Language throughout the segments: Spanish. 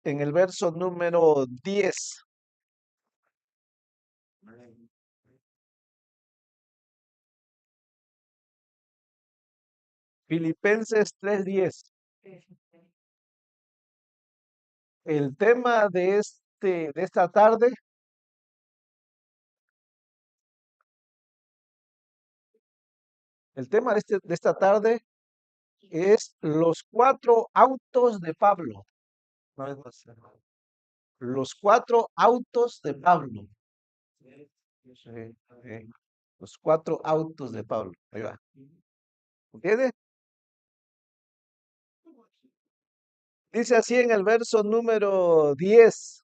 en el verso número 10. Filipenses 3:10. El tema de esta tarde, el tema de esta tarde es los cuatro autos de Pablo. Una vez más. Los cuatro autos de Pablo. Sí. Los cuatro autos de Pablo. Ahí va. ¿Entiendes? Dice así en el verso número 10.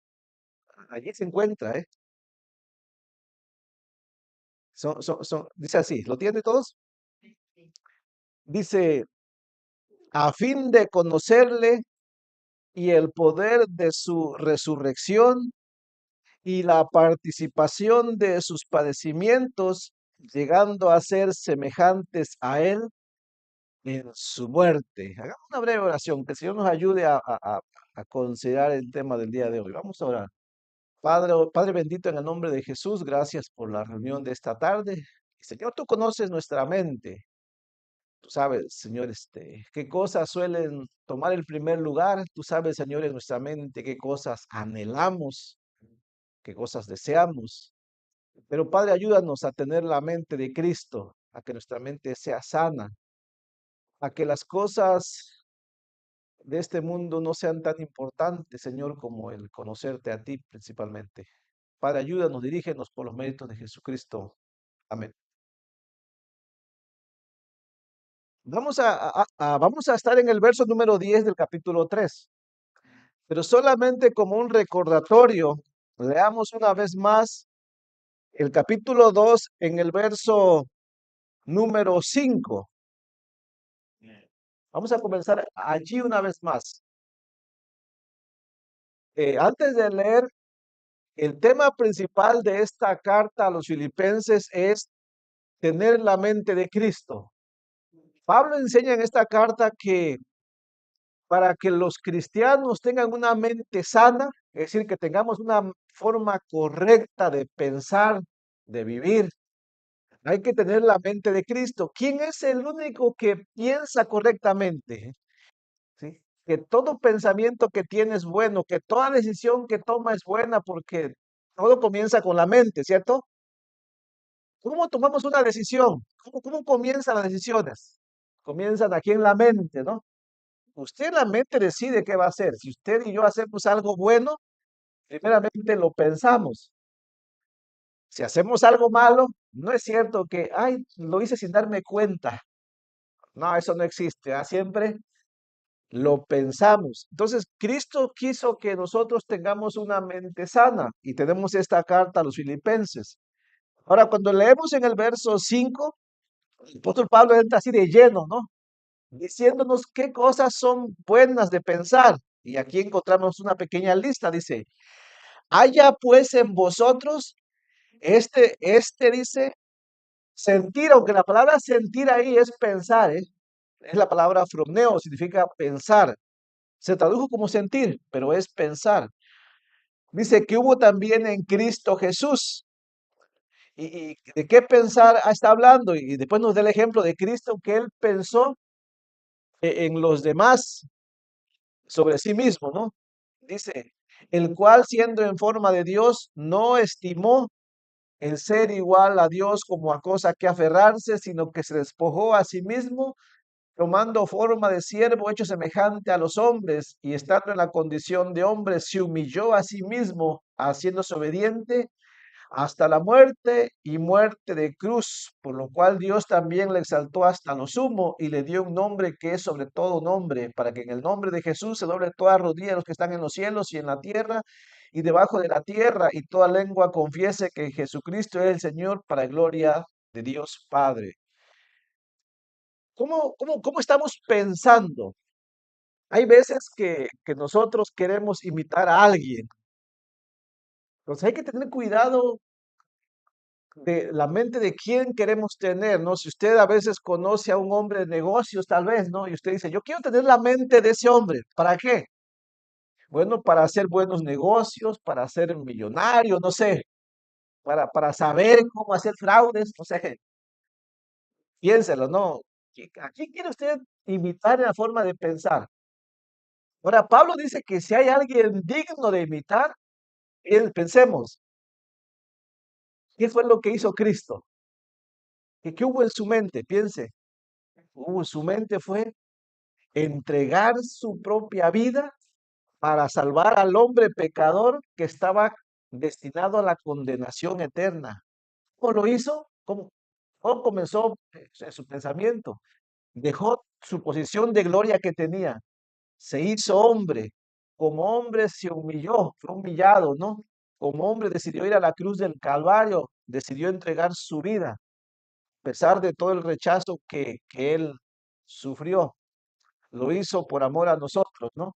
Allí se encuentra, ¿eh? Dice así, ¿lo tiene todos? Dice, a fin de conocerle y el poder de su resurrección y la participación de sus padecimientos, llegando a ser semejantes a él en su muerte. Hagamos una breve oración, que el Señor nos ayude a considerar el tema del día de hoy. Vamos a orar. Padre bendito, en el nombre de Jesús, gracias por la reunión de esta tarde. Señor, tú conoces nuestra mente. Tú sabes, Señor, qué cosas suelen tomar el primer lugar. Tú sabes, Señor, en nuestra mente qué cosas anhelamos, qué cosas deseamos. Pero Padre, ayúdanos a tener la mente de Cristo, a que nuestra mente sea sana, a que las cosas de este mundo no sean tan importantes, Señor, como el conocerte a ti principalmente. Padre, ayúdanos, dirígenos por los méritos de Jesucristo. Amén. Vamos a estar en el verso número 10 del capítulo 3, pero solamente como un recordatorio, leamos una vez más el capítulo 2 en el verso número 5. Vamos a comenzar allí una vez más. Antes de leer, el tema principal de esta carta a los filipenses es tener la mente de Cristo. Pablo enseña en esta carta que para que los cristianos tengan una mente sana, es decir, que tengamos una forma correcta de pensar, de vivir, hay que tener la mente de Cristo. ¿Quién es el único que piensa correctamente? ¿Sí? Que todo pensamiento que tiene es bueno, que toda decisión que toma es buena, porque todo comienza con la mente, ¿cierto? ¿Cómo tomamos una decisión? ¿Cómo comienzan las decisiones? Comienzan aquí en la mente, ¿no? Usted en la mente decide qué va a hacer. Si usted y yo hacemos algo bueno, primeramente lo pensamos. Si hacemos algo malo, no es cierto que, ay, lo hice sin darme cuenta. No, eso no existe. Siempre lo pensamos. Entonces, Cristo quiso que nosotros tengamos una mente sana y tenemos esta carta a los filipenses. Ahora, cuando leemos en el verso 5, el apóstol Pablo entra así de lleno, ¿no? Diciéndonos qué cosas son buenas de pensar. Y aquí encontramos una pequeña lista, dice, haya pues en vosotros, dice, sentir, aunque la palabra sentir ahí es pensar, ¿eh? Es la palabra fromneo, significa pensar. Se tradujo como sentir, pero es pensar. Dice que hubo también en Cristo Jesús. ¿Y de qué pensar está hablando? Y después nos da el ejemplo de Cristo que él pensó en los demás sobre sí mismo, ¿no? Dice, el cual siendo en forma de Dios, no estimó el ser igual a Dios como a cosa que aferrarse, sino que se despojó a sí mismo, tomando forma de siervo hecho semejante a los hombres, y estando en la condición de hombre, se humilló a sí mismo, haciéndose obediente hasta la muerte y muerte de cruz, por lo cual Dios también le exaltó hasta lo sumo y le dio un nombre que es sobre todo nombre, para que en el nombre de Jesús se doble toda rodilla de los que están en los cielos y en la tierra y debajo de la tierra, y toda lengua confiese que Jesucristo es el Señor, para gloria de Dios Padre. ¿Cómo estamos pensando? Hay veces que nosotros queremos imitar a alguien. Entonces hay que tener cuidado de la mente de quién queremos tener, ¿no? Si usted a veces conoce a un hombre de negocios, tal vez, ¿no? Y usted dice, yo quiero tener la mente de ese hombre. ¿Para qué? Bueno, para hacer buenos negocios, para ser millonario, no sé, para saber cómo hacer fraudes, no sé, piénselo, ¿no? ¿A quién quiere usted imitar en la forma de pensar? Ahora, Pablo dice que si hay alguien digno de imitar, pensemos, ¿qué fue lo que hizo Cristo? ¿Qué hubo en su mente? Piense, hubo en su mente fue entregar su propia vida para salvar al hombre pecador que estaba destinado a la condenación eterna. ¿Cómo lo hizo? ¿Cómo comenzó su pensamiento? Dejó su posición de gloria que tenía, se hizo hombre, como hombre se humilló, fue humillado, ¿no? Como hombre decidió ir a la cruz del Calvario, decidió entregar su vida, a pesar de todo el rechazo que él sufrió, lo hizo por amor a nosotros, ¿no?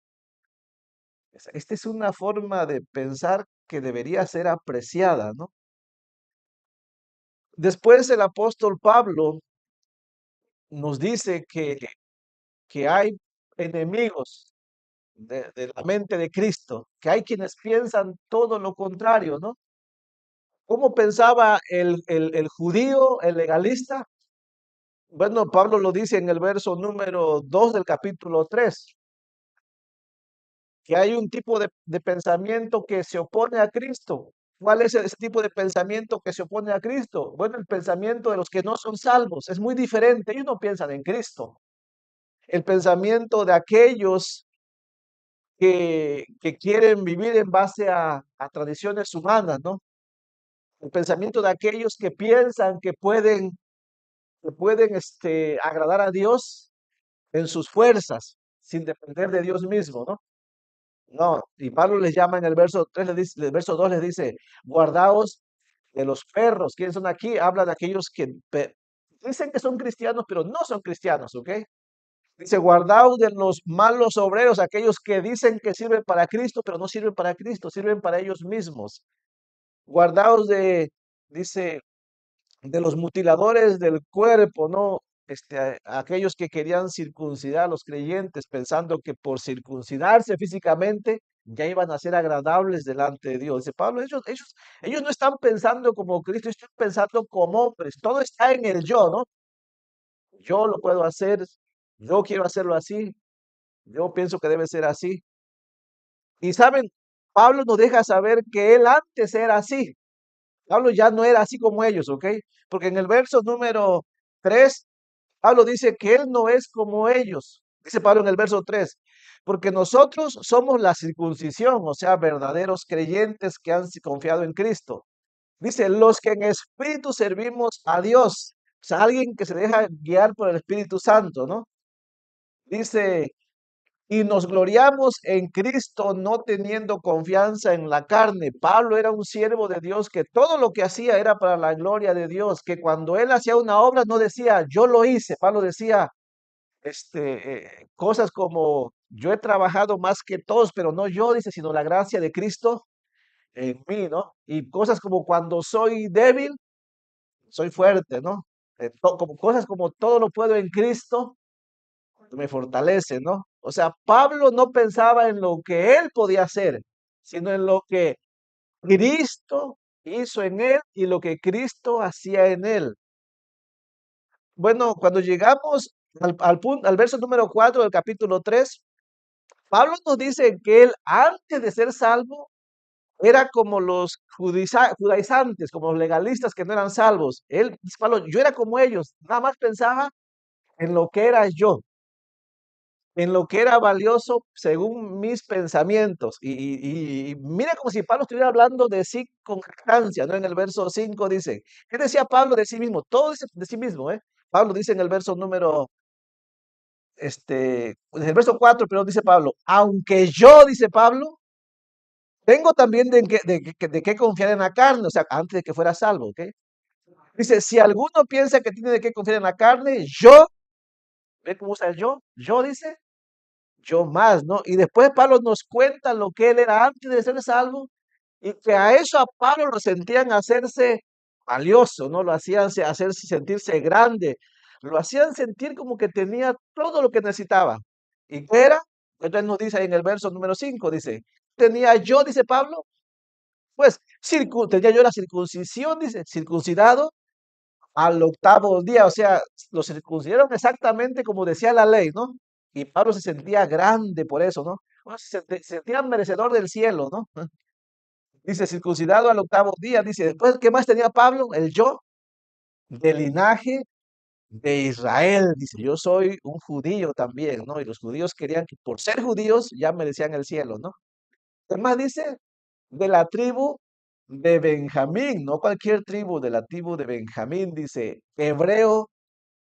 Esta es una forma de pensar que debería ser apreciada, ¿no? Después el apóstol Pablo nos dice que hay enemigos de la mente de Cristo, que hay quienes piensan todo lo contrario, ¿no? ¿Cómo pensaba el judío, el legalista? Bueno, Pablo lo dice en el verso número 2 del capítulo 3, que hay un tipo de pensamiento que se opone a Cristo. ¿Cuál es ese tipo de pensamiento que se opone a Cristo? Bueno, el pensamiento de los que no son salvos es muy diferente. Ellos no piensan en Cristo. El pensamiento de aquellos que quieren vivir en base a tradiciones humanas, ¿no? El pensamiento de aquellos que piensan que pueden agradar a Dios en sus fuerzas, sin depender de Dios mismo, ¿no? No, y Pablo les llama en el verso 3, el verso 2 les dice, guardaos de los perros. ¿Quiénes son aquí? Habla de aquellos que dicen que son cristianos, pero no son cristianos, ¿ok? Dice, guardaos de los malos obreros, aquellos que dicen que sirven para Cristo, pero no sirven para Cristo, sirven para ellos mismos. Guardaos dice, de los mutiladores del cuerpo, ¿no? Aquellos que querían circuncidar a los creyentes pensando que por circuncidarse físicamente ya iban a ser agradables delante de Dios. Dice Pablo, ellos no están pensando como Cristo, están pensando como hombres. Todo está en el yo, ¿no? Yo lo puedo hacer, yo quiero hacerlo así, yo pienso que debe ser así. Y saben, Pablo nos deja saber que él antes era así. Pablo ya no era así como ellos, ¿ok? Porque en el verso número 3 Pablo dice que él no es como ellos. Dice Pablo en el verso 3 porque nosotros somos la circuncisión, o sea, verdaderos creyentes que han confiado en Cristo. Dice, los que en espíritu servimos a Dios, o sea, alguien que se deja guiar por el Espíritu Santo, ¿no? Dice, y nos gloriamos en Cristo, no teniendo confianza en la carne. Pablo era un siervo de Dios que todo lo que hacía era para la gloria de Dios, que cuando él hacía una obra no decía, yo lo hice. Pablo decía, cosas como, yo he trabajado más que todos, pero no yo, dice, sino la gracia de Cristo en mí, ¿no? Y cosas como cuando soy débil, soy fuerte, ¿no? Como cosas como todo lo puedo en Cristo me fortalece, ¿no? O sea, Pablo no pensaba en lo que él podía hacer, sino en lo que Cristo hizo en él y lo que Cristo hacía en él. Bueno, cuando llegamos al verso número 4 del capítulo 3, Pablo nos dice que él antes de ser salvo era como los judaizantes, como los legalistas que no eran salvos. Él, dice Pablo, yo era como ellos, nada más pensaba en lo que era yo, en lo que era valioso según mis pensamientos. Y mira como si Pablo estuviera hablando de sí con jactancia, ¿no? En el verso 5 dice, ¿qué decía Pablo de sí mismo? Todo dice de sí mismo, ¿eh? Pablo dice en el verso número, en el verso 4, pero dice Pablo, aunque yo, dice Pablo, tengo también de qué confiar en la carne, o sea, antes de que fuera salvo, ¿ok? Dice, si alguno piensa que tiene de qué confiar en la carne, yo, ¿ve cómo usa el yo? Yo dice, yo más, ¿no? Y después Pablo nos cuenta lo que él era antes de ser salvo y que a eso a Pablo lo sentían hacerse valioso, ¿no? Lo hacían hacerse sentirse grande, lo hacían sentir como que tenía todo lo que necesitaba. ¿Y qué era? Entonces nos dice en el verso número 5, dice, tenía yo, dice Pablo, pues tenía yo la circuncisión, dice, circuncidado al octavo día, o sea, lo circuncidaron exactamente como decía la ley, ¿no? Y Pablo se sentía grande por eso, ¿no? Bueno, se sentía merecedor del cielo, ¿no? Dice, circuncidado al octavo día, dice, después, ¿qué más tenía Pablo? El yo, del linaje de Israel, dice, yo soy un judío también, ¿no? Y los judíos querían que por ser judíos ya merecían el cielo, ¿no? ¿Qué más dice? De la tribu de Benjamín, no cualquier tribu, de la tribu de Benjamín, dice, hebreo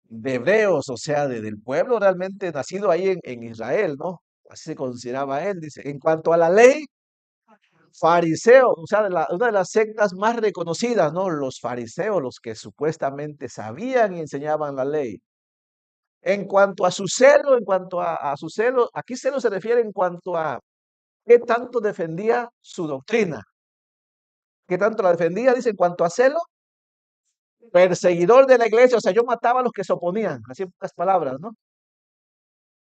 de hebreos, o sea, del pueblo realmente nacido ahí en Israel, ¿no? Así se consideraba él, dice. En cuanto a la ley, fariseo, o sea, una de las sectas más reconocidas, ¿no? Los fariseos, los que supuestamente sabían y enseñaban la ley. En cuanto a su celo, en cuanto a su celo, aquí celo se refiere en cuanto a qué tanto defendía su doctrina, qué tanto la defendía, dice, en cuanto a celo, perseguidor de la iglesia, o sea, yo mataba a los que se oponían, así en pocas palabras, ¿no?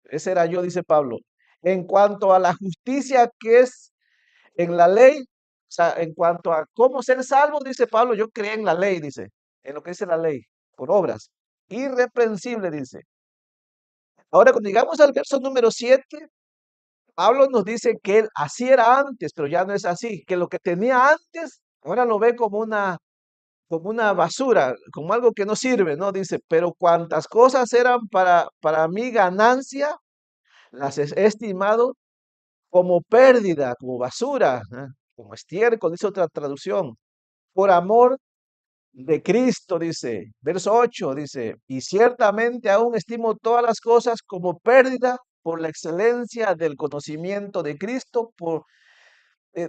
Ese era yo, dice Pablo. En cuanto a la justicia que es en la ley, o sea, en cuanto a cómo ser salvo, dice Pablo, yo creé en la ley, dice, en lo que dice la ley, por obras. Irreprensible, dice. Ahora, cuando llegamos al verso número 7, Pablo nos dice que él así era antes, pero ya no es así, que lo que tenía antes, ahora lo ve como una basura, como algo que no sirve, ¿no? Dice, pero cuantas cosas eran para mí ganancia, las he estimado como pérdida, como basura, como estiércol, dice otra traducción, por amor de Cristo, dice, verso 8, dice, y ciertamente aún estimo todas las cosas como pérdida por la excelencia del conocimiento de Cristo, por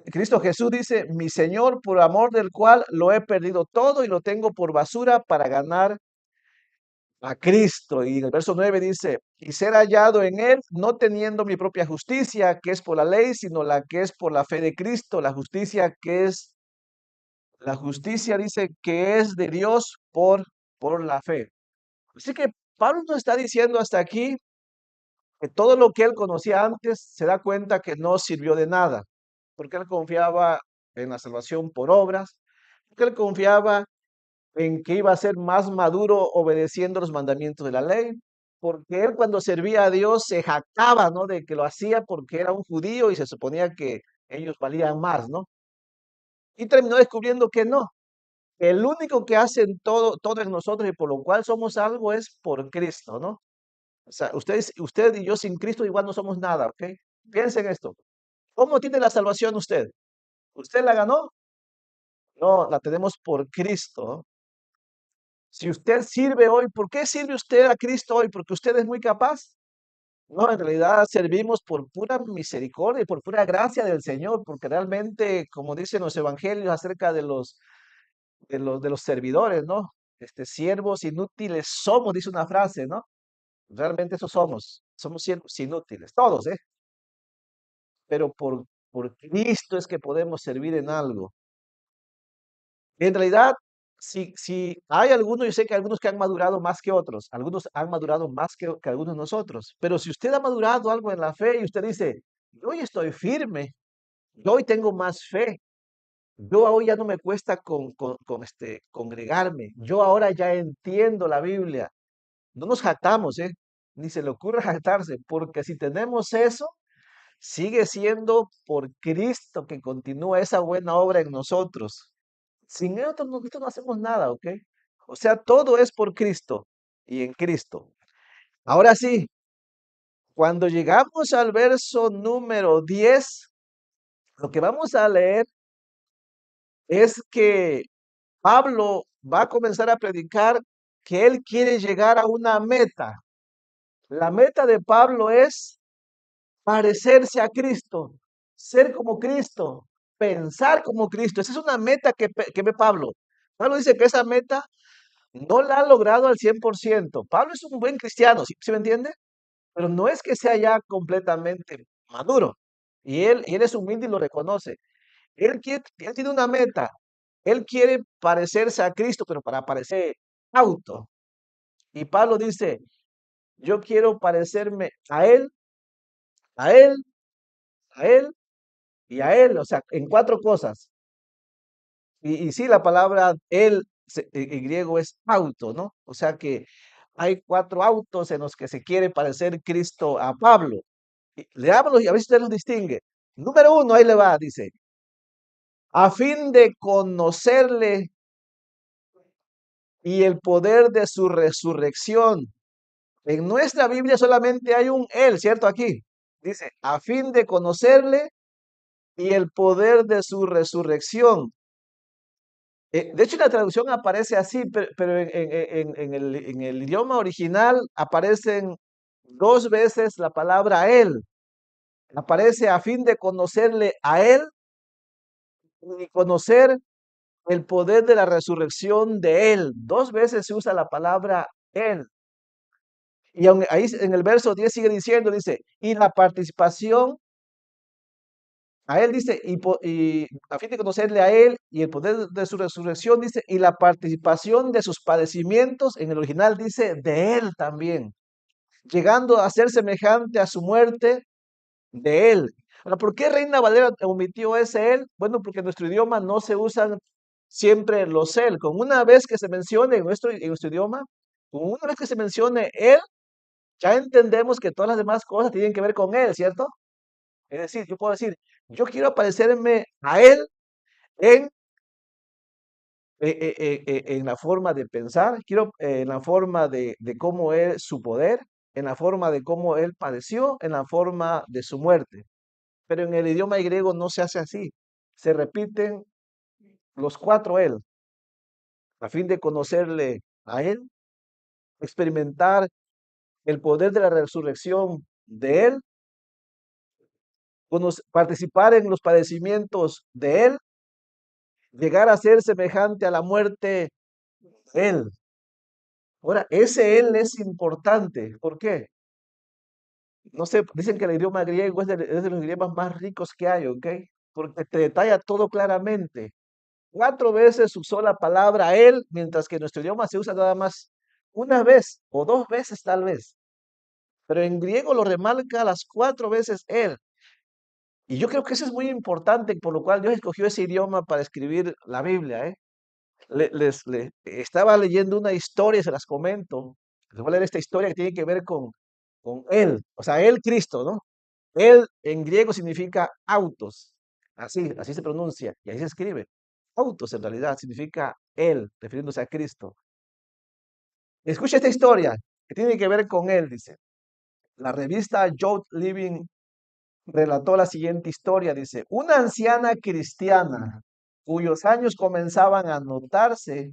Cristo Jesús dice, mi Señor, por amor del cual lo he perdido todo y lo tengo por basura para ganar a Cristo. Y en el verso 9 dice, y ser hallado en él, no teniendo mi propia justicia, que es por la ley, sino la que es por la fe de Cristo, la justicia que es, la justicia dice que es de Dios por la fe. Así que Pablo nos está diciendo hasta aquí que todo lo que él conocía antes se da cuenta que no sirvió de nada, porque él confiaba en la salvación por obras, porque él confiaba en que iba a ser más maduro obedeciendo los mandamientos de la ley, porque él cuando servía a Dios se jactaba, ¿no? De que lo hacía porque era un judío y se suponía que ellos valían más, ¿no? Y terminó descubriendo que no, que el único que hace todo en nosotros y por lo cual somos algo es por Cristo, ¿no? O sea, usted y yo sin Cristo igual no somos nada, ¿ok? Piensen esto. ¿Cómo tiene la salvación usted? ¿Usted la ganó? No, la tenemos por Cristo, ¿no? Si usted sirve hoy, ¿por qué sirve usted a Cristo hoy? ¿Porque usted es muy capaz? No, en realidad servimos por pura misericordia y por pura gracia del Señor, porque realmente, como dicen los evangelios acerca de los servidores, ¿no? Siervos inútiles somos, dice una frase, ¿no? Realmente eso somos siervos inútiles, todos, ¿eh? Pero por Cristo es que podemos servir en algo. En realidad, si hay algunos, yo sé que hay algunos que han madurado más que otros, algunos han madurado más que algunos de nosotros, pero si usted ha madurado algo en la fe y usted dice, yo hoy estoy firme, yo hoy tengo más fe, yo hoy ya no me cuesta congregarme, yo ahora ya entiendo la Biblia, no nos jactamos, ¿eh? Ni se le ocurre jactarse, porque si tenemos eso, sigue siendo por Cristo que continúa esa buena obra en nosotros. Sin Él nosotros no hacemos nada, ¿ok? O sea, todo es por Cristo y en Cristo. Ahora sí, cuando llegamos al verso número 10, lo que vamos a leer es que Pablo va a comenzar a predicar que él quiere llegar a una meta. La meta de Pablo es parecerse a Cristo, ser como Cristo, pensar como Cristo. Esa es una meta que ve Pablo. Pablo dice que esa meta no la ha logrado al 100%. Pablo es un buen cristiano, ¿sí me entiende? Pero no es que sea ya completamente maduro. Y él es humilde y lo reconoce. Él tiene una meta. Él quiere parecerse a Cristo, pero para parecer auto. Y Pablo dice, yo quiero parecerme a Él a Él, a Él y a Él, o sea, en cuatro cosas. Y sí, la palabra Él en griego es auto, ¿no? O sea que hay cuatro autos en los que se quiere parecer Cristo a Pablo. Leámoslos y a ver si usted los distingue. Número uno, ahí le va, dice, a fin de conocerle y el poder de su resurrección. En nuestra Biblia solamente hay un Él, ¿cierto? Aquí dice, a fin de conocerle y el poder de su resurrección. De hecho, en la traducción aparece así, pero en el idioma original aparecen dos veces la palabra Él. Aparece a fin de conocerle a Él y conocer el poder de la resurrección de Él. Dos veces se usa la palabra Él. Y ahí en el verso 10 sigue diciendo, dice, y la participación, a Él dice, y a fin de conocerle a Él y el poder de su resurrección, dice, y la participación de sus padecimientos, en el original dice, de Él también, llegando a ser semejante a su muerte de Él. Ahora, ¿por qué Reina Valera omitió ese Él? Bueno, porque en nuestro idioma no se usan siempre los Él. Con una vez que se mencione en nuestro idioma, con una vez que se mencione Él, ya entendemos que todas las demás cosas tienen que ver con Él, ¿cierto? Es decir, yo puedo decir, yo quiero parecerme a Él en, en la forma de pensar, quiero en la forma de cómo es su poder, en la forma de cómo Él padeció, en la forma de su muerte. Pero en el idioma griego no se hace así. Se repiten los cuatro Él, a fin de conocerle a Él, experimentar el poder de la resurrección de Él, participar en los padecimientos de Él, llegar a ser semejante a la muerte de Él. Ahora, ese Él es importante. ¿Por qué? No sé, dicen que el idioma griego es de los idiomas más ricos que hay, ¿ok? Porque te detalla todo claramente. Cuatro veces usó la palabra Él, mientras que en nuestro idioma se usa nada más una vez o dos veces tal vez. Pero en griego lo remarca las cuatro veces Él. Y yo creo que eso es muy importante, por lo cual Dios escogió ese idioma para escribir la Biblia, ¿eh? Estaba leyendo una historia, se las comento. Les voy a leer esta historia que tiene que ver con Él, o sea, Él Cristo, ¿no? Él en griego significa autos, así se pronuncia y ahí se escribe. Autos en realidad significa Él, refiriéndose a Cristo. Escucha esta historia que tiene que ver con Él, dice. La revista Youth Living relató la siguiente historia, dice, una anciana cristiana cuyos años comenzaban a notarse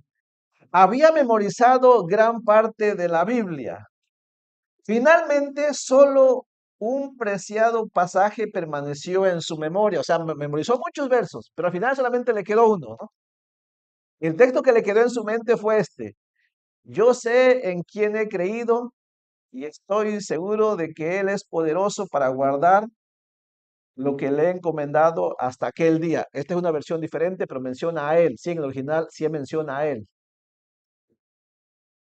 había memorizado gran parte de la Biblia. Finalmente, solo un preciado pasaje permaneció en su memoria. O sea, memorizó muchos versos, pero al final solamente le quedó uno, ¿no? El texto que le quedó en su mente fue este. Yo sé en quién he creído y estoy seguro de que Él es poderoso para guardar lo que le he encomendado hasta aquel día. Esta es una versión diferente, pero menciona a Él. Sí, en el original sí menciona a Él.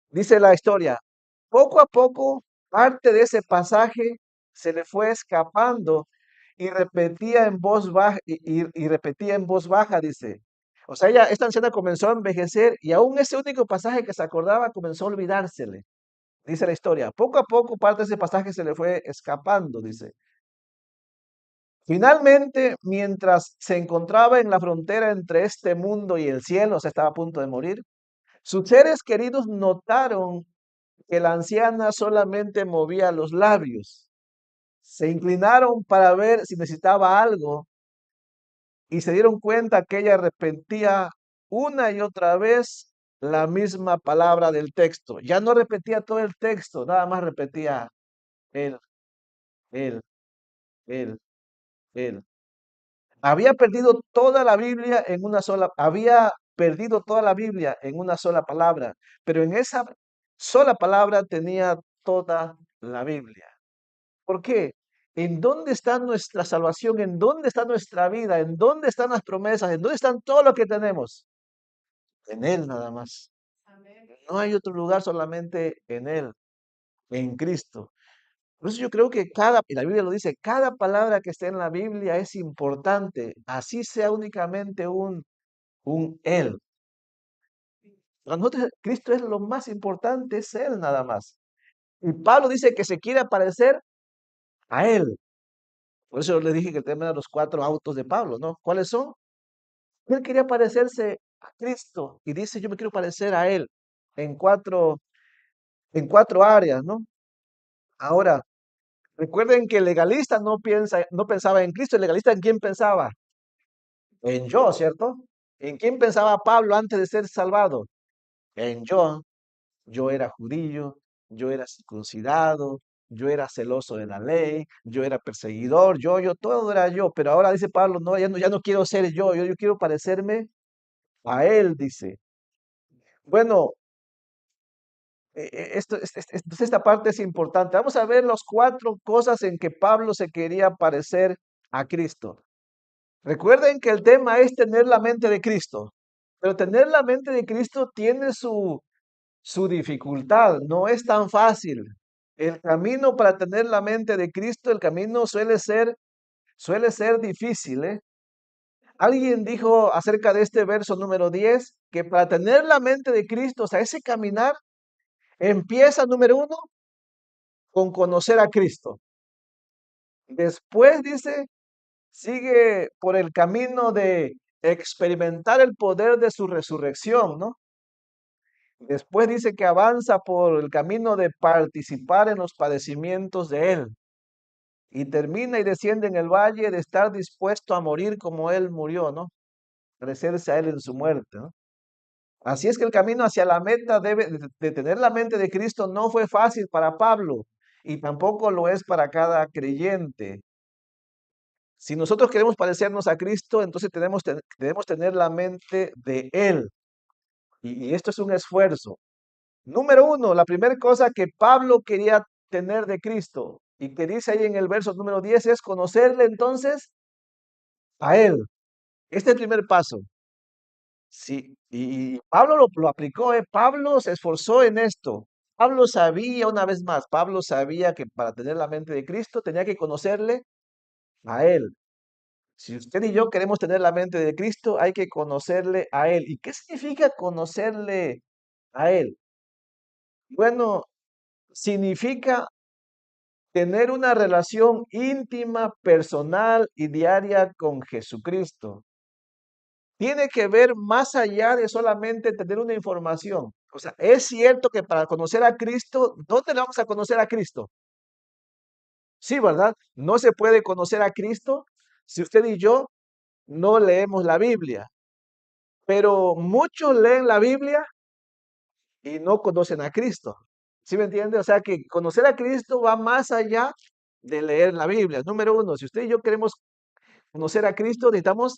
Dice la historia, poco a poco parte de ese pasaje se le fue escapando y repetía en voz baja, y repetía en voz baja, dice. O sea, esta anciana comenzó a envejecer y aún ese único pasaje que se acordaba comenzó a olvidársele. Dice la historia, poco a poco parte de ese pasaje se le fue escapando, dice. Finalmente, mientras se encontraba en la frontera entre este mundo y el cielo, o sea, estaba a punto de morir, sus seres queridos notaron que la anciana solamente movía los labios. Se inclinaron para ver si necesitaba algo y se dieron cuenta que ella repetía una y otra vez la misma palabra del texto. Ya no repetía todo el texto, nada más repetía él, él, él, él. Había perdido toda la Biblia en una sola, había perdido toda la Biblia en una sola palabra, pero en esa sola palabra tenía toda la Biblia. ¿Por qué? ¿En dónde está nuestra salvación? ¿En dónde está nuestra vida? ¿En dónde están las promesas? ¿En dónde están todo lo que tenemos? En Él nada más. No hay otro lugar, solamente en Él, en Cristo. Por eso yo creo que y la Biblia lo dice, cada palabra que esté en la Biblia es importante, así sea únicamente un Él. Para nosotros Cristo es lo más importante, es Él nada más. Y Pablo dice que se quiere parecer a Él. Por eso le dije que el tema de los 4 autos de Pablo, ¿no? ¿Cuáles son? Él quería parecerse a Cristo y dice, yo me quiero parecer a Él en cuatro áreas, ¿no? Ahora, recuerden que el legalista no pensaba en Cristo. ¿El legalista en quién pensaba? En yo, ¿cierto? ¿En quién pensaba Pablo antes de ser salvado? En yo. Yo era judío, yo era circuncidado, yo era celoso de la ley, yo era perseguidor, todo era yo. Pero ahora dice Pablo, no, ya no quiero ser yo quiero parecerme a él, dice. Bueno, entonces esta parte es importante. Vamos a ver las 4 cosas en que Pablo se quería parecer a Cristo. Recuerden que el tema es tener la mente de Cristo, pero tener la mente de Cristo tiene su dificultad, no es tan fácil. El camino para tener la mente de Cristo, el camino suele ser difícil, ¿eh? Alguien dijo acerca de este verso número 10 que para tener la mente de Cristo, o sea, ese caminar empieza número 1 con conocer a Cristo. Después dice, sigue por el camino de experimentar el poder de su resurrección, ¿no? Después dice que avanza por el camino de participar en los padecimientos de Él. Y termina y desciende en el valle de estar dispuesto a morir como Él murió, ¿no? Parecerse a Él en su muerte, ¿no? Así es que el camino hacia la meta de tener la mente de Cristo no fue fácil para Pablo y tampoco lo es para cada creyente. Si nosotros queremos parecernos a Cristo, entonces debemos tener la mente de Él. Y esto es un esfuerzo. Número 1, la primera cosa que Pablo quería tener de Cristo y que dice ahí en el verso número 10 es conocerle entonces a Él. Este es el primer paso. Sí, y Pablo lo aplicó, ¿eh? Pablo se esforzó en esto. Pablo sabía, una vez más, Pablo sabía que para tener la mente de Cristo tenía que conocerle a Él. Si usted y yo queremos tener la mente de Cristo, hay que conocerle a Él. ¿Y qué significa conocerle a Él? Bueno, significa tener una relación íntima, personal y diaria con Jesucristo. Tiene que ver más allá de solamente tener una información. O sea, es cierto que para conocer a Cristo, ¿dónde le vamos a conocer a Cristo? Sí, ¿verdad? No se puede conocer a Cristo si usted y yo no leemos la Biblia. Pero muchos leen la Biblia y no conocen a Cristo. ¿Sí me entiende? O sea que conocer a Cristo va más allá de leer la Biblia. Número 1, si usted y yo queremos conocer a Cristo, necesitamos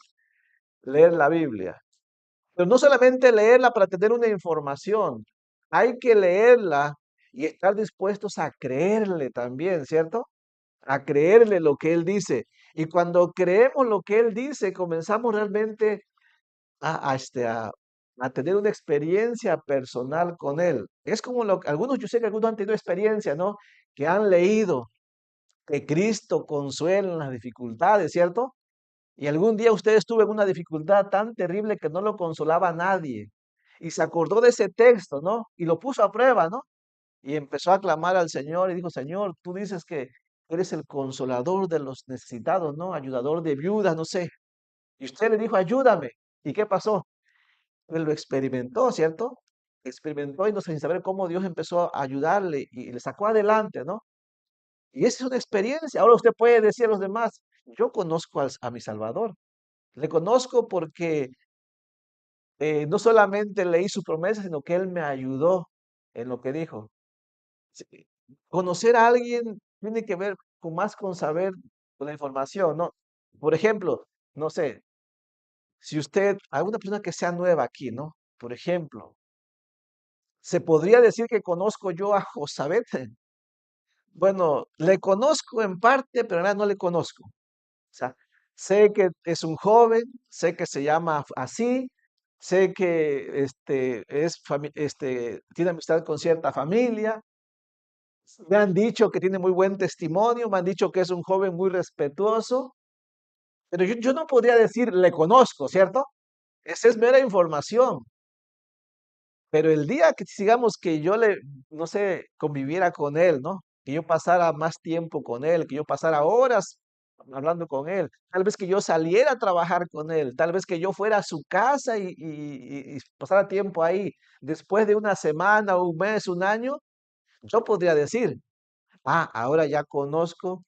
leer la Biblia. Pero no solamente leerla para tener una información, hay que leerla y estar dispuestos a creerle también, ¿cierto? A creerle lo que Él dice. Y cuando creemos lo que Él dice, comenzamos realmente a tener una experiencia personal con Él. Es como yo sé que algunos han tenido experiencia, ¿no? Que han leído que Cristo consuela en las dificultades, ¿cierto? Y algún día usted estuvo en una dificultad tan terrible que no lo consolaba a nadie. Y se acordó de ese texto, ¿no? Y lo puso a prueba, ¿no? Y empezó a clamar al Señor y dijo, Señor, tú dices que eres el consolador de los necesitados, ¿no? Ayudador de viudas, no sé. Y usted le dijo, ayúdame. ¿Y qué pasó? Él lo experimentó, ¿cierto? Experimentó y no sin saber cómo Dios empezó a ayudarle y le sacó adelante, ¿no? Y esa es una experiencia. Ahora usted puede decir a los demás, yo conozco a mi Salvador. Le conozco porque no solamente leí su promesa, sino que Él me ayudó en lo que dijo. Sí, conocer a alguien tiene que ver más con saber con la información, ¿no? Por ejemplo, no sé, si usted, alguna persona que sea nueva aquí, ¿no? Por ejemplo, ¿se podría decir que conozco yo a Josabet? Bueno, le conozco en parte, pero en realidad no le conozco. O sea, sé que es un joven, sé que se llama así, sé que tiene amistad con cierta familia, Me han dicho que tiene muy buen testimonio, me han dicho que es un joven muy respetuoso, pero yo no podría decir le conozco, ¿cierto? Esa es mera información. Pero el día que sigamos que yo no sé, conviviera con él, ¿no? Que yo pasara más tiempo con él, que yo pasara horas hablando con él, tal vez que yo saliera a trabajar con él, tal vez que yo fuera a su casa y pasara tiempo ahí. Después de una semana, un mes, un año, yo podría decir, ahora ya conozco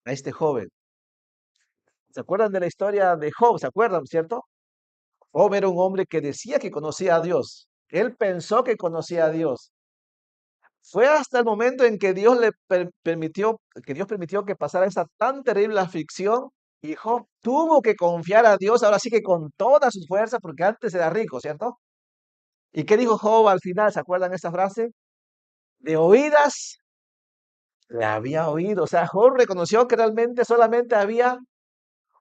a este joven. ¿Se acuerdan de la historia de Job? ¿Se acuerdan, cierto? Job era un hombre que decía que conocía a Dios. Él pensó que conocía a Dios. Fue hasta el momento en que Dios permitió que pasara esa tan terrible aflicción y Job tuvo que confiar a Dios, ahora sí que con toda su fuerza, porque antes era rico, ¿cierto? ¿Y qué dijo Job al final? ¿Se acuerdan esa frase? De oídas le había oído. O sea, Job reconoció que realmente solamente había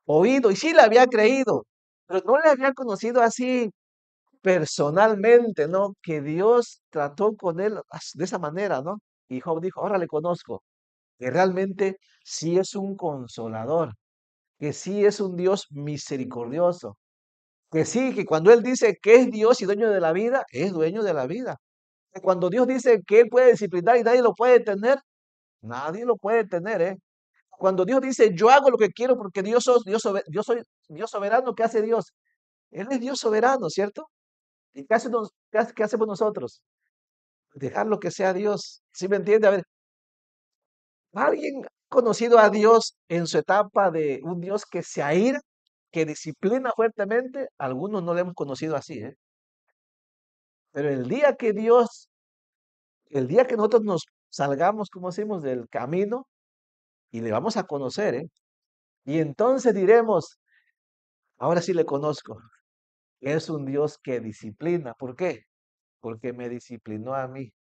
oído y sí le había creído, pero no le había conocido así personalmente, ¿no? Que Dios trató con él de esa manera, ¿no? Y Job dijo, ahora le conozco, que realmente sí es un consolador, que sí es un Dios misericordioso, que sí, que cuando Él dice que es Dios y dueño de la vida, es dueño de la vida. Que cuando Dios dice que Él puede disciplinar y nadie lo puede tener, nadie lo puede tener, ¿eh? Cuando Dios dice, yo hago lo que quiero porque Dios soy Dios soberano, ¿qué hace Dios? Él es Dios soberano, ¿cierto? ¿Y qué hacemos nosotros? Dejarlo que sea Dios. ¿Sí me entiende? A ver, ¿alguien ha conocido a Dios en su etapa de un Dios que se aira, que disciplina fuertemente? Algunos no lo hemos conocido así, ¿eh? Pero el día que nosotros nos salgamos, como decimos, del camino y le vamos a conocer, ¿eh? Y entonces diremos, ahora sí le conozco. Es un Dios que disciplina. ¿Por qué? Porque me disciplinó a mí.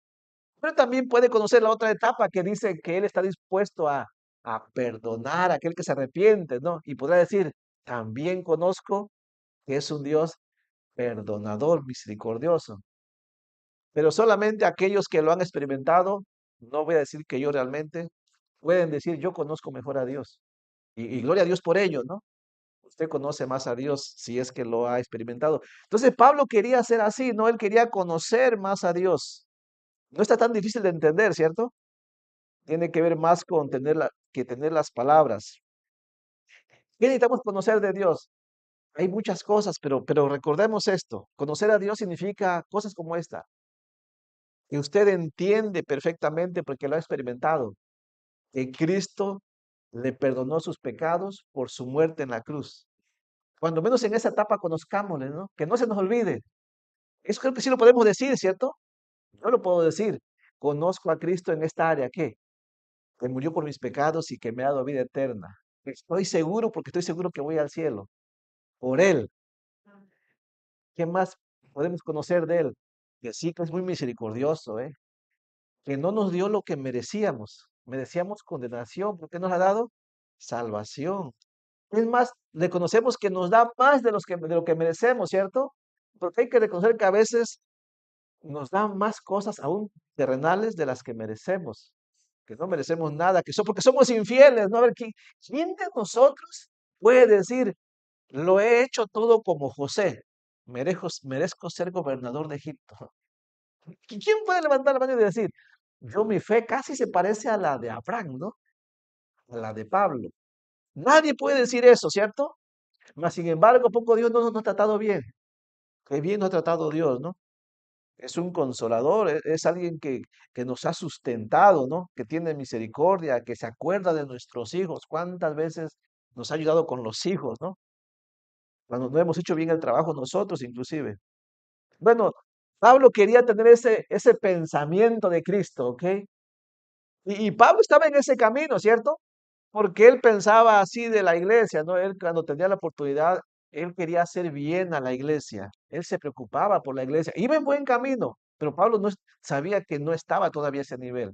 Pero también puede conocer la otra etapa que dice que Él está dispuesto a perdonar a aquel que se arrepiente, ¿no? Y podrá decir, también conozco que es un Dios perdonador, misericordioso. Pero solamente aquellos que lo han experimentado, no voy a decir que yo realmente, pueden decir, yo conozco mejor a Dios. Y gloria a Dios por ello, ¿no? Usted conoce más a Dios si es que lo ha experimentado. Entonces Pablo quería ser así, ¿no? Él quería conocer más a Dios. No está tan difícil de entender, ¿cierto? Tiene que ver más con que tener las palabras. ¿Qué necesitamos conocer de Dios? Hay muchas cosas, pero recordemos esto. Conocer a Dios significa cosas como esta, que usted entiende perfectamente porque lo ha experimentado, que Cristo le perdonó sus pecados por su muerte en la cruz. Cuando menos en esa etapa conozcámosle, ¿no? Que no se nos olvide. Eso creo que sí lo podemos decir, ¿cierto? Yo lo puedo decir. Conozco a Cristo en esta área, ¿qué? Que murió por mis pecados y que me ha dado vida eterna. Estoy seguro porque estoy seguro que voy al cielo. Por Él. ¿Qué más podemos conocer de Él? Que sí que es muy misericordioso, ¿eh? Que no nos dio lo que merecíamos. Merecíamos condenación. ¿Por qué nos ha dado? Salvación. Es más, reconocemos que nos da más de lo que merecemos, ¿cierto? Porque hay que reconocer que a veces nos dan más cosas aún terrenales de las que merecemos, que no merecemos nada, porque somos infieles, ¿no? A ver, ¿quién de nosotros puede decir, lo he hecho todo como José, merezco ser gobernador de Egipto? ¿Quién puede levantar la mano y decir, yo mi fe casi se parece a la de Abraham, ¿no? A la de Pablo. Nadie puede decir eso, ¿cierto? Mas, sin embargo, poco Dios no nos ha tratado bien. Qué bien nos ha tratado Dios, ¿no? Es un consolador, es alguien que nos ha sustentado, ¿no? Que tiene misericordia, que se acuerda de nuestros hijos. ¿Cuántas veces nos ha ayudado con los hijos, ¿no? Cuando no hemos hecho bien el trabajo nosotros, inclusive. Bueno, Pablo quería tener ese pensamiento de Cristo, ¿ok? Y Pablo estaba en ese camino, ¿cierto? Porque él pensaba así de la iglesia, ¿no? Él cuando tenía la oportunidad, él quería hacer bien a la iglesia. Él se preocupaba por la iglesia. Iba en buen camino, pero Pablo no sabía que no estaba todavía a ese nivel.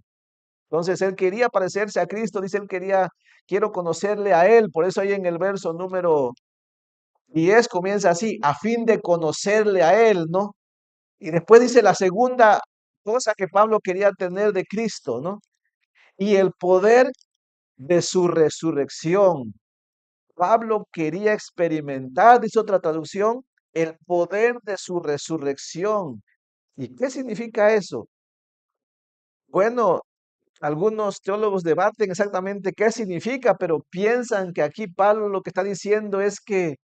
Entonces él quería parecerse a Cristo, dice él quiero conocerle a él. Por eso ahí en el verso número 10 comienza así, a fin de conocerle a él, ¿no? Y después dice la segunda cosa que Pablo quería tener de Cristo, ¿no? Y el poder de su resurrección. Pablo quería experimentar, dice otra traducción, el poder de su resurrección. ¿Y qué significa eso? Bueno, algunos teólogos debaten exactamente qué significa, pero piensan que aquí Pablo lo que está diciendo es que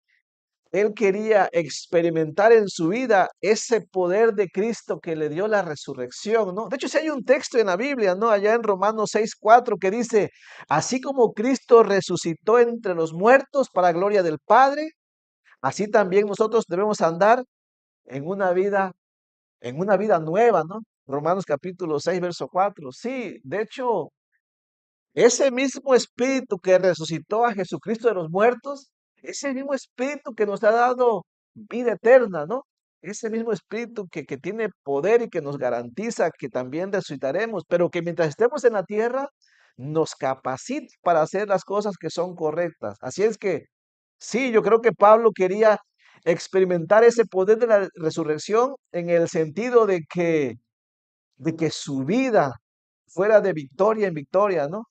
él quería experimentar en su vida ese poder de Cristo que le dio la resurrección, ¿no? De hecho, si hay un texto en la Biblia, ¿no? Allá en Romanos 6:4 que dice, así como Cristo resucitó entre los muertos para gloria del Padre, así también nosotros debemos andar en en una vida nueva, ¿no? Romanos capítulo 6, verso 4. Sí, de hecho, ese mismo espíritu que resucitó a Jesucristo de los muertos, ese mismo espíritu que nos ha dado vida eterna, ¿no? Ese mismo espíritu que tiene poder y que nos garantiza que también resucitaremos, pero que mientras estemos en la tierra, nos capacita para hacer las cosas que son correctas. Así es que, sí, yo creo que Pablo quería experimentar ese poder de la resurrección en el sentido de que su vida fuera de victoria en victoria, ¿no?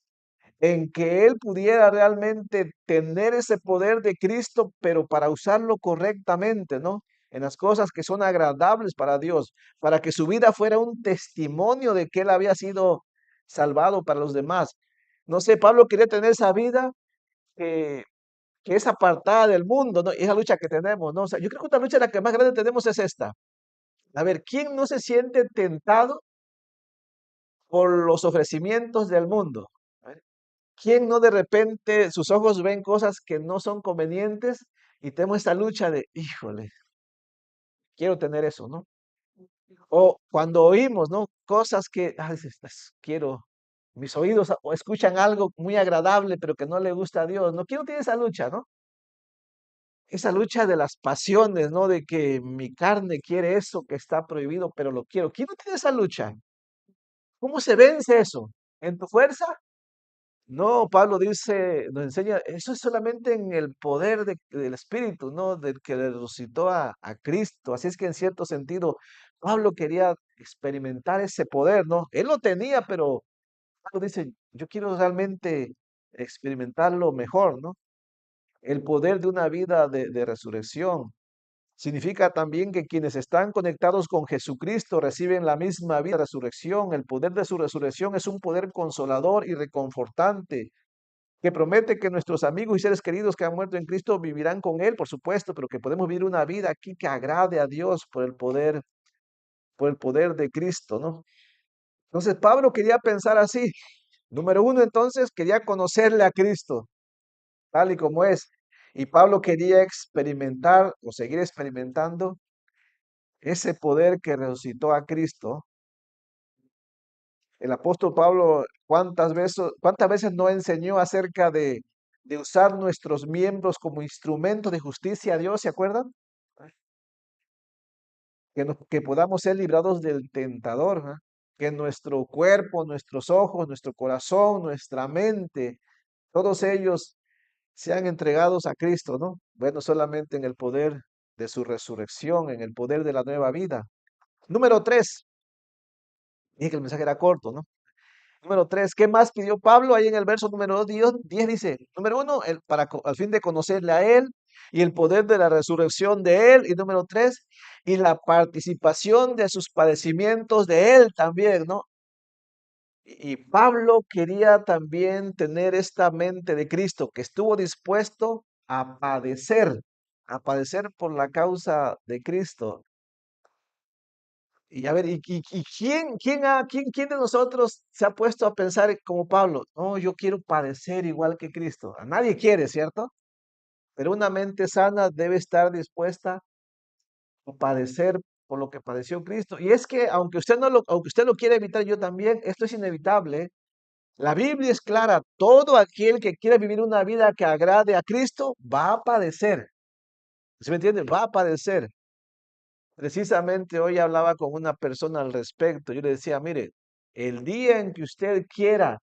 En que él pudiera realmente tener ese poder de Cristo, pero para usarlo correctamente, ¿no? En las cosas que son agradables para Dios, para que su vida fuera un testimonio de que él había sido salvado para los demás. No sé, Pablo quería tener esa vida que, que es apartada del mundo, ¿no? Y esa lucha que tenemos, ¿no? O sea, yo creo que una lucha la que más grande tenemos es esta. A ver, ¿quién no se siente tentado por los ofrecimientos del mundo? ¿Quién no de repente sus ojos ven cosas que no son convenientes y tenemos esta lucha de, híjole, quiero tener eso, ¿no? O cuando oímos, ¿no? Cosas que, quiero, mis oídos o escuchan algo muy agradable, pero que no le gusta a Dios. No quiero tener esa lucha, ¿no? Esa lucha de las pasiones, ¿no? De que mi carne quiere eso que está prohibido, pero lo quiero. ¿Quién no tiene esa lucha? ¿Cómo se vence eso? ¿En tu fuerza? No, Pablo dice, nos enseña, eso es solamente en el poder del Espíritu, ¿no? Del que le resucitó a Cristo. Así es que en cierto sentido, Pablo quería experimentar ese poder, ¿no? Él lo tenía, pero Pablo dice, yo quiero realmente experimentarlo mejor, ¿no? El poder de una vida de resurrección. Significa también que quienes están conectados con Jesucristo reciben la misma vida de resurrección. El poder de su resurrección es un poder consolador y reconfortante que promete que nuestros amigos y seres queridos que han muerto en Cristo vivirán con Él, por supuesto, pero que podemos vivir una vida aquí que agrade a Dios por el poder de Cristo, ¿no? Entonces Pablo quería pensar así. Número uno, entonces, quería conocerle a Cristo, tal y como es. Y Pablo quería experimentar o seguir experimentando ese poder que resucitó a Cristo. El apóstol Pablo, cuántas veces no enseñó acerca de usar nuestros miembros como instrumento de justicia a Dios? ¿Se acuerdan? Que podamos ser librados del tentador, ¿ah? Que nuestro cuerpo, nuestros ojos, nuestro corazón, nuestra mente, todos ellos sean entregados a Cristo, ¿no? Bueno, solamente en el poder de su resurrección, en el poder de la nueva vida. Número tres, dije que el mensaje era corto, ¿no? Número tres, ¿qué más pidió Pablo? Ahí en el verso número 10 dice, número uno, al fin de conocerle a Él y el poder de la resurrección de Él. Y número tres, y la participación de sus padecimientos de Él también, ¿no? Y Pablo quería también tener esta mente de Cristo, que estuvo dispuesto a padecer por la causa de Cristo. Y a ver, ¿y quién de nosotros se ha puesto a pensar como Pablo? No, yo quiero padecer igual que Cristo. A nadie quiere, ¿cierto? Pero una mente sana debe estar dispuesta a padecer por lo que padeció Cristo. Y es que aunque usted lo quiera evitar, yo también, esto es inevitable. ¿Eh? La Biblia es clara, todo aquel que quiera vivir una vida que agrade a Cristo va a padecer. ¿Sí me entiende? Va a padecer. Precisamente hoy hablaba con una persona al respecto. Yo le decía, mire, el día en que usted quiera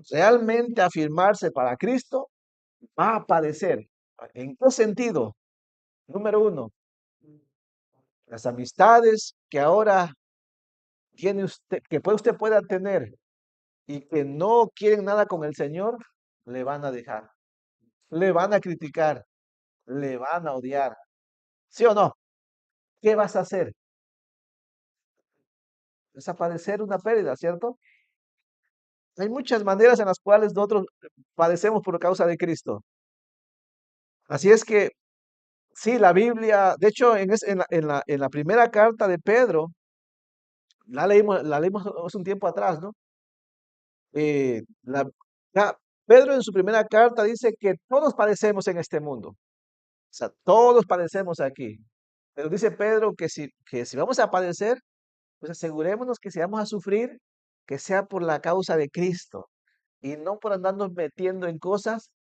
realmente afirmarse para Cristo, va a padecer. ¿En qué sentido? Número uno, las amistades que ahora tiene usted, usted pueda tener y que no quieren nada con el Señor, le van a dejar, le van a criticar, le van a odiar. ¿Sí o no? ¿Qué vas a hacer? Desaparecer una pérdida, ¿cierto? Hay muchas maneras en las cuales nosotros padecemos por causa de Cristo. Así es que, sí, la Biblia, de hecho, en la primera carta de Pedro, la leímos hace un tiempo atrás, ¿no? Eh, la- Pedro en su primera carta dice que todos padecemos en este mundo. O sea, todos padecemos aquí. Pero dice Pedro que si vamos a padecer, pues asegurémonos que si vamos a sufrir, que sea por la causa de Cristo y no por andarnos metiendo en cosas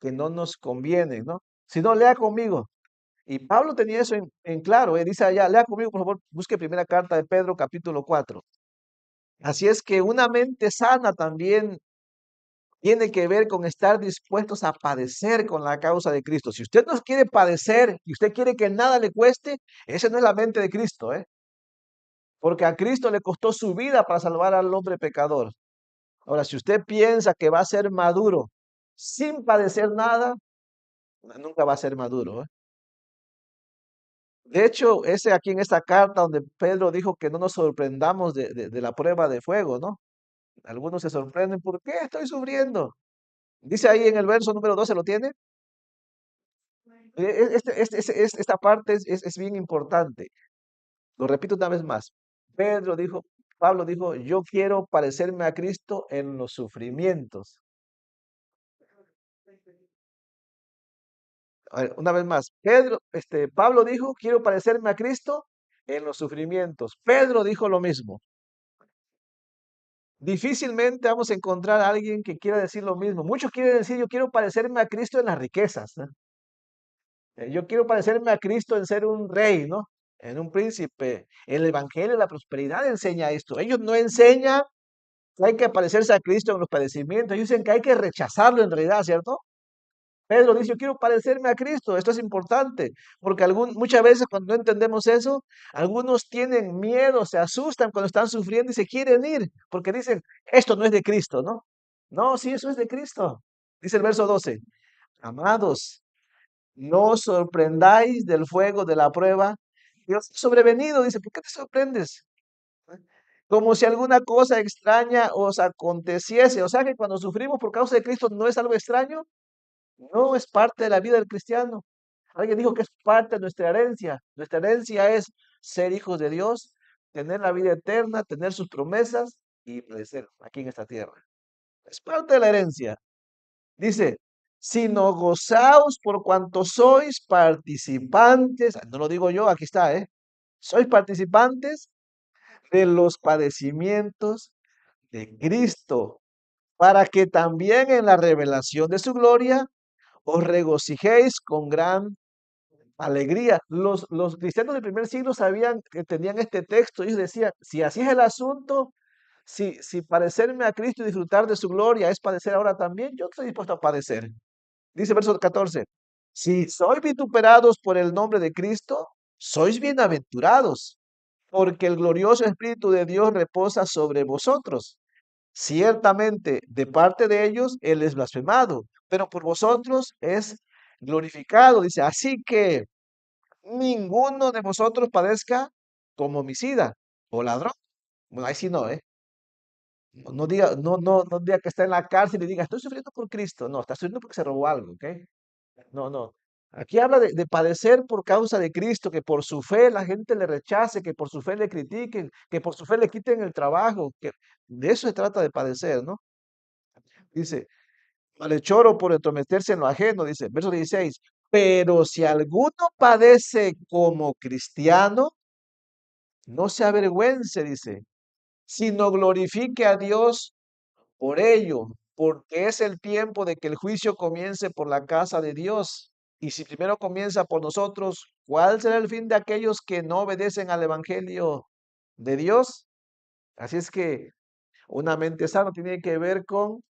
que no nos convienen, ¿no? Si no, lea conmigo. Y Pablo tenía eso en claro, dice allá, lea conmigo, por favor, busque primera carta de Pedro, capítulo 4. Así es que una mente sana también tiene que ver con estar dispuestos a padecer con la causa de Cristo. Si usted no quiere padecer y usted quiere que nada le cueste, esa no es la mente de Cristo, ¿eh? Porque a Cristo le costó su vida para salvar al hombre pecador. Ahora, si usted piensa que va a ser maduro sin padecer nada, nunca va a ser maduro, ¿eh? De hecho, ese aquí en esta carta donde Pedro dijo que no nos sorprendamos de la prueba de fuego, ¿no? Algunos se sorprenden, ¿por qué estoy sufriendo? Dice ahí en el verso número 12, ¿lo tiene? Esta parte es bien importante. Lo repito una vez más. Pedro dijo, Pablo dijo, yo quiero parecerme a Cristo en los sufrimientos. A ver, una vez más, Pablo dijo, quiero parecerme a Cristo en los sufrimientos. Pedro dijo lo mismo. Difícilmente vamos a encontrar a alguien que quiera decir lo mismo. Muchos quieren decir, yo quiero parecerme a Cristo en las riquezas, ¿no? Yo quiero parecerme a Cristo en ser un rey, ¿no? En un príncipe. El Evangelio de la prosperidad enseña esto. Ellos no enseñan que hay que parecerse a Cristo en los padecimientos. Ellos dicen que hay que rechazarlo en realidad, ¿cierto? Pedro dice, yo quiero parecerme a Cristo. Esto es importante, porque muchas veces cuando no entendemos eso, algunos tienen miedo, se asustan cuando están sufriendo y se quieren ir, porque dicen, esto no es de Cristo, ¿no? No, sí, eso es de Cristo. Dice el verso 12, amados, no os sorprendáis del fuego de la prueba que os ha sobrevenido. Dice, ¿por qué te sorprendes? Como si alguna cosa extraña os aconteciese. O sea que cuando sufrimos por causa de Cristo no es algo extraño, no es parte de la vida del cristiano. Alguien dijo que es parte de nuestra herencia. Nuestra herencia es ser hijos de Dios, tener la vida eterna, tener sus promesas y padecer aquí en esta tierra. Es parte de la herencia. Dice, sino gozaos por cuanto sois participantes, no lo digo yo, aquí está, sois participantes de los padecimientos de Cristo, para que también en la revelación de su gloria os regocijéis con gran alegría. Los cristianos del primer siglo sabían que tenían este texto. Ellos decían, si así es el asunto, si parecerme a Cristo y disfrutar de su gloria es padecer ahora también, yo estoy dispuesto a padecer. Dice verso 14, si sois vituperados por el nombre de Cristo, sois bienaventurados, porque el glorioso Espíritu de Dios reposa sobre vosotros. Ciertamente, de parte de ellos, Él es blasfemado, pero por vosotros es glorificado. Dice, así que ninguno de vosotros padezca como homicida o ladrón. Bueno, ahí sí no, ¿eh? No diga que está en la cárcel y diga, estoy sufriendo por Cristo. No, está sufriendo porque se robó algo, ¿ok? No, no. Aquí habla de padecer por causa de Cristo, que por su fe la gente le rechace, que por su fe le critiquen, que por su fe le quiten el trabajo, que de eso se trata de padecer, ¿no? Dice, malhechor por entrometerse en lo ajeno, dice, verso 16, pero si alguno padece como cristiano, no se avergüence, dice, sino glorifique a Dios por ello, porque es el tiempo de que el juicio comience por la casa de Dios. Y si primero comienza por nosotros, ¿cuál será el fin de aquellos que no obedecen al Evangelio de Dios? Así es que una mente sana tiene que ver con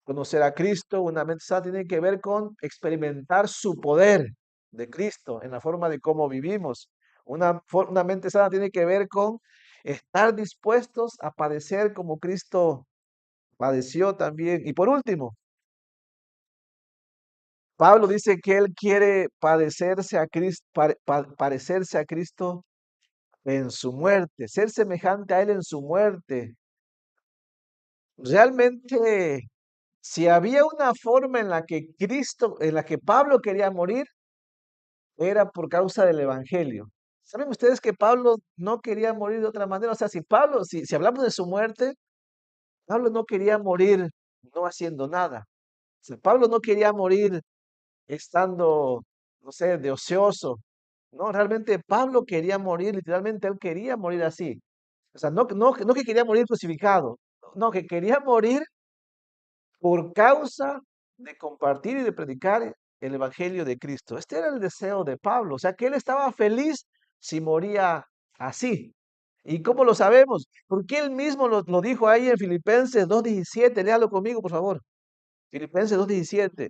conocer a Cristo, una mente sana tiene que ver con experimentar su poder de Cristo en la forma de cómo vivimos. Una mente sana tiene que ver con estar dispuestos a padecer como Cristo padeció también. Y por último, Pablo dice que él quiere padecerse a Cristo, parecerse a Cristo en su muerte, ser semejante a él en su muerte. Realmente, si había una forma en la que Cristo, en la que Pablo quería morir, era por causa del evangelio. ¿Saben ustedes que Pablo no quería morir de otra manera? O sea, si hablamos de su muerte, Pablo no quería morir no haciendo nada. O sea, Pablo no quería morir estando, no sé, de ocioso. No, realmente Pablo quería morir, literalmente él quería morir así. O sea, no que quería morir crucificado, no, que quería morir por causa de compartir y de predicar el Evangelio de Cristo. Este era el deseo de Pablo, o sea, que él estaba feliz si moría así. ¿Y cómo lo sabemos? Porque él mismo lo dijo ahí en Filipenses 2:17, léalo conmigo, por favor. Filipenses 2:17,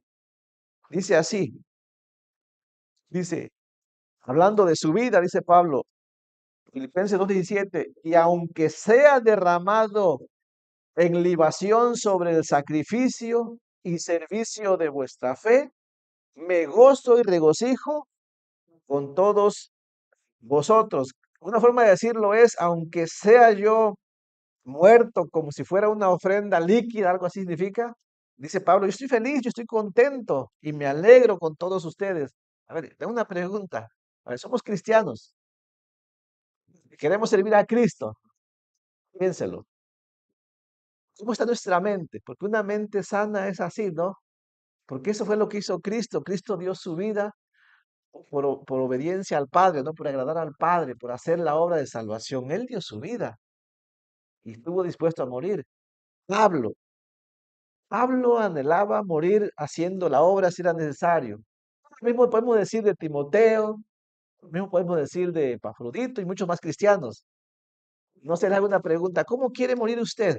dice así, dice, hablando de su vida, dice Pablo, Filipenses 2:17, y aunque sea derramado en libación sobre el sacrificio y servicio de vuestra fe, me gozo y regocijo con todos vosotros. Una forma de decirlo es, aunque sea yo muerto como si fuera una ofrenda líquida, algo así significa, dice Pablo, yo estoy feliz, yo estoy contento y me alegro con todos ustedes. A ver, tengo una pregunta. A ver, somos cristianos, queremos servir a Cristo, piénselo. ¿Cómo está nuestra mente? Porque una mente sana es así, ¿no? Porque eso fue lo que hizo Cristo. Cristo dio su vida por obediencia al Padre, ¿no? Por agradar al Padre, por hacer la obra de salvación. Él dio su vida y estuvo dispuesto a morir. Pablo, Pablo anhelaba morir haciendo la obra si era necesario. Lo mismo podemos decir de Timoteo, lo mismo podemos decir de Epafrodito y muchos más cristianos. No se le haga una pregunta, ¿cómo quiere morir usted?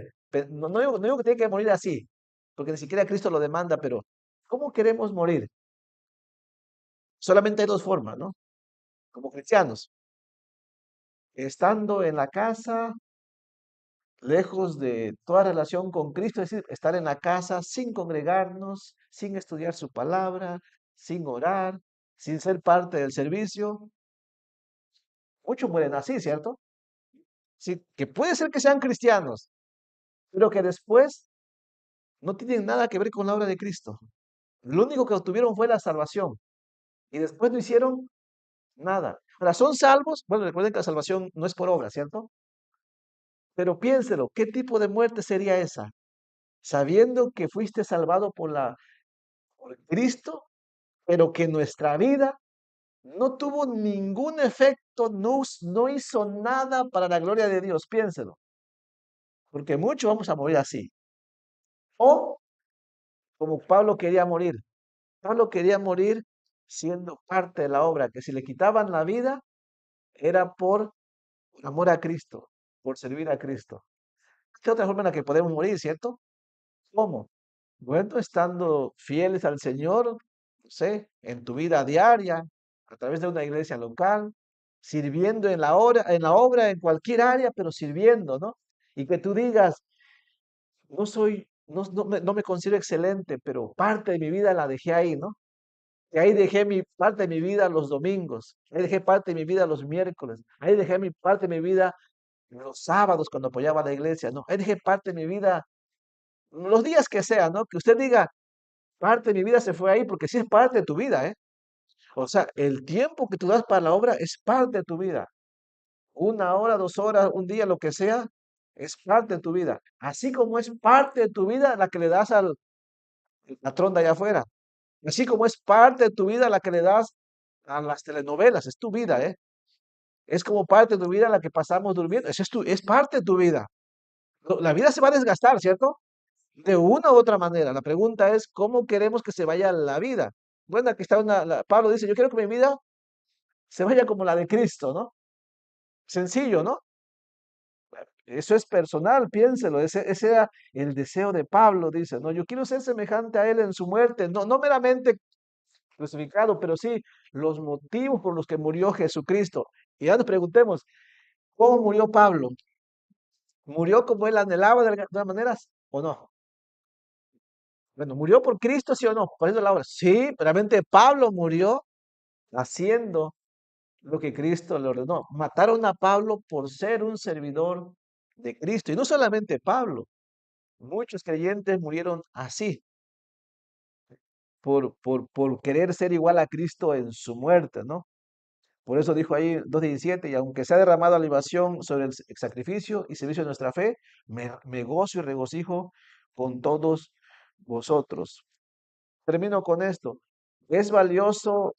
No digo que tiene que morir así, porque ni siquiera Cristo lo demanda, pero ¿cómo queremos morir? Solamente hay dos formas, ¿no? Como cristianos, estando en la casa, lejos de toda relación con Cristo, es decir, estar en la casa sin congregarnos, sin estudiar su palabra, sin orar, sin ser parte del servicio. Muchos mueren así, ¿cierto? Sí, que puede ser que sean cristianos, pero que después no tienen nada que ver con la obra de Cristo. Lo único que obtuvieron fue la salvación y después no hicieron nada. Ahora, ¿son salvos? Bueno, recuerden que la salvación no es por obra, ¿cierto? Pero piénselo, ¿qué tipo de muerte sería esa? Sabiendo que fuiste salvado por Cristo, pero que nuestra vida no tuvo ningún efecto, no hizo nada para la gloria de Dios. Piénselo, porque muchos vamos a morir así. O como Pablo quería morir. Pablo quería morir siendo parte de la obra, que si le quitaban la vida era por amor a Cristo, por servir a Cristo. ¿Qué otra forma en la que podemos morir, cierto? ¿Cómo? Bueno, estando fieles al Señor, no sé, en tu vida diaria, a través de una iglesia local, sirviendo en la obra, en cualquier área, pero sirviendo, ¿no? Y que tú digas, no me considero excelente, pero parte de mi vida la dejé ahí, ¿no? Y ahí dejé mi parte de mi vida los domingos, ahí dejé parte de mi vida los miércoles, ahí dejé mi parte de mi vida los sábados cuando apoyaba a la iglesia, ¿no? Ahí dejé parte de mi vida los días que sea, ¿no? Que usted diga, parte de mi vida se fue ahí porque sí es parte de tu vida, ¿eh? O sea, el tiempo que tú das para la obra es parte de tu vida. 1 hora, 2 horas, un día, lo que sea, es parte de tu vida. Así como es parte de tu vida la que le das al patrón de allá afuera. Así como es parte de tu vida la que le das a las telenovelas. Es tu vida, ¿eh? Es como parte de tu vida la que pasamos durmiendo. Es parte de tu vida. La vida se va a desgastar, ¿cierto? De una u otra manera. La pregunta es, ¿cómo queremos que se vaya la vida? Bueno, aquí está Pablo dice, yo quiero que mi vida se vaya como la de Cristo, ¿no? Sencillo, ¿no? Eso es personal, piénselo. Ese era el deseo de Pablo, dice, ¿no? Yo quiero ser semejante a él en su muerte, no meramente crucificado, pero sí los motivos por los que murió Jesucristo. Y ya nos preguntemos, ¿Cómo murió Pablo? ¿Murió como él anhelaba de todas maneras o no? Bueno, ¿murió por Cristo, sí o no? Por eso la obra. Sí, realmente Pablo murió haciendo lo que Cristo le ordenó. Mataron a Pablo por ser un servidor de Cristo. Y no solamente Pablo, muchos creyentes murieron así, por querer ser igual a Cristo en su muerte, ¿no? Por eso dijo ahí 2:17, y aunque sea derramado la libación sobre el sacrificio y servicio de nuestra fe, me gozo y regocijo con todos vosotros. Termino con esto. Es valioso,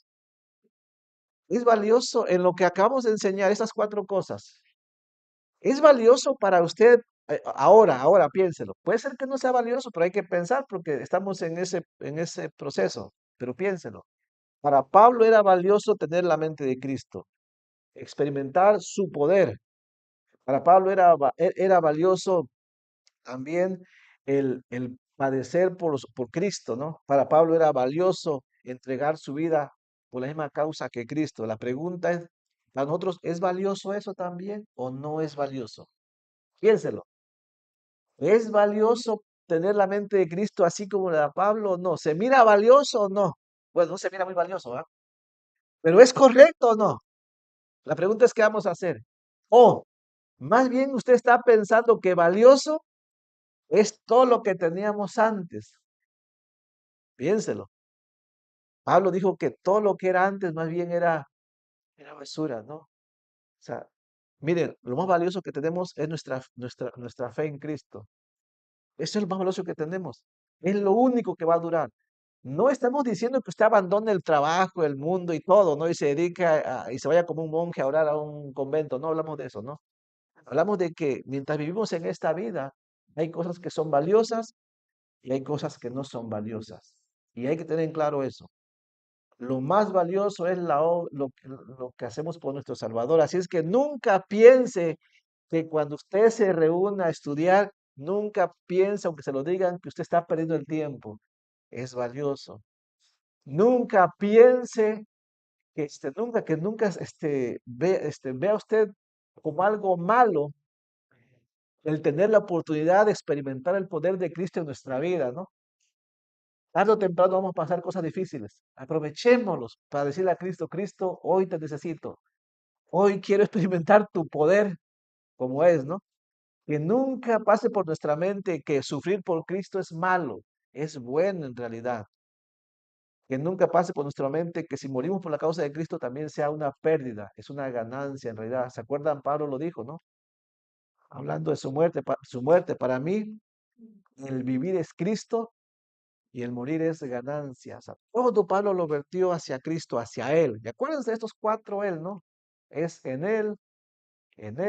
es valioso en lo que acabamos de enseñar, estas cuatro cosas. Es valioso para usted, ahora piénselo. Puede ser que no sea valioso, pero hay que pensar porque estamos en ese proceso, pero piénselo. Para Pablo era valioso tener la mente de Cristo, experimentar su poder. Para Pablo era valioso también el padecer por Cristo, ¿no? Para Pablo era valioso entregar su vida por la misma causa que Cristo. La pregunta es, ¿para nosotros es valioso eso también o no es valioso? Piénselo. ¿Es valioso tener la mente de Cristo así como la de Pablo o no? ¿Se mira valioso o no? Bueno, no se mira muy valioso, ¿verdad? Pero ¿es correcto o no? La pregunta es, ¿qué vamos a hacer? O más bien usted está pensando que valioso es todo lo que teníamos antes. Piénselo. Pablo dijo que todo lo que era antes más bien era basura, ¿no? O sea, miren, lo más valioso que tenemos es nuestra fe en Cristo. Eso es lo más valioso que tenemos. Es lo único que va a durar. No estamos diciendo que usted abandone el trabajo, el mundo y todo, ¿no? Y se dedique y se vaya como un monje a orar a un convento. No hablamos de eso, ¿no? Hablamos de que mientras vivimos en esta vida, hay cosas que son valiosas y hay cosas que no son valiosas. Y hay que tener en claro eso. Lo más valioso es lo que hacemos por nuestro Salvador. Así es que nunca piense que cuando usted se reúna a estudiar, nunca piense, aunque se lo digan, que usted está perdiendo el tiempo. Es valioso. Nunca piense que nunca vea usted como algo malo el tener la oportunidad de experimentar el poder de Cristo en nuestra vida, ¿no? Tarde o temprano vamos a pasar cosas difíciles. Aprovechémoslos para decirle a Cristo, Cristo, hoy te necesito. Hoy quiero experimentar tu poder como es, ¿no? Que nunca pase por nuestra mente que sufrir por Cristo es malo, es bueno en realidad. Que nunca pase por nuestra mente que si morimos por la causa de Cristo también sea una pérdida, es una ganancia en realidad. ¿Se acuerdan? Pablo lo dijo, ¿no? Hablando de su muerte, para mí el vivir es Cristo y el morir es ganancia. O sea, todo Pablo lo vertió hacia Cristo, hacia Él. Y acuérdense de estos cuatro Él, ¿no? Es en Él, en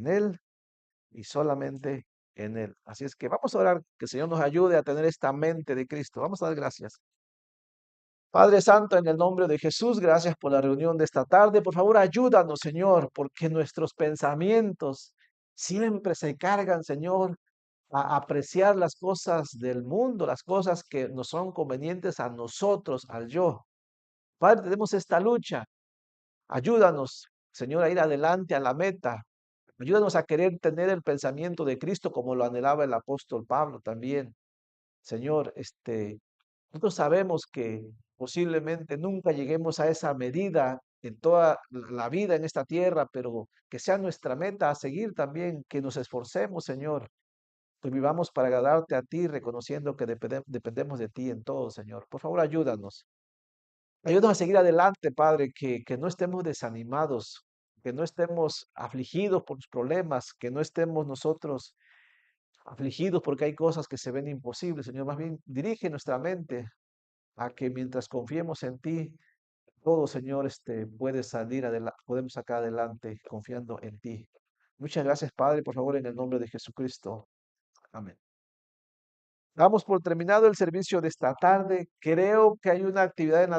Él y solamente en Él. Así es que vamos a orar, que el Señor nos ayude a tener esta mente de Cristo. Vamos a dar gracias. Padre Santo, en el nombre de Jesús, gracias por la reunión de esta tarde. Por favor, ayúdanos, Señor, porque nuestros pensamientos siempre se cargan, Señor, a apreciar las cosas del mundo, las cosas que nos son convenientes a nosotros, al yo. Padre, tenemos esta lucha. Ayúdanos, Señor, a ir adelante a la meta. Ayúdanos a querer tener el pensamiento de Cristo como lo anhelaba el apóstol Pablo también. Señor, nosotros sabemos que posiblemente nunca lleguemos a esa medida en toda la vida en esta tierra, pero que sea nuestra meta a seguir también, que nos esforcemos, Señor, que vivamos para agradarte a ti, reconociendo que dependemos de ti en todo, Señor. Por favor, ayúdanos. Ayúdanos a seguir adelante, Padre, que no estemos desanimados, que no estemos afligidos por los problemas, que no estemos nosotros afligidos porque hay cosas que se ven imposibles, Señor. Más bien, dirige nuestra mente a que mientras confiemos en ti, todo, Señor, puede salir adelante, podemos sacar adelante confiando en ti. Muchas gracias, Padre, por favor, en el nombre de Jesucristo. Amén. Damos por terminado el servicio de esta tarde. Creo que hay una actividad en la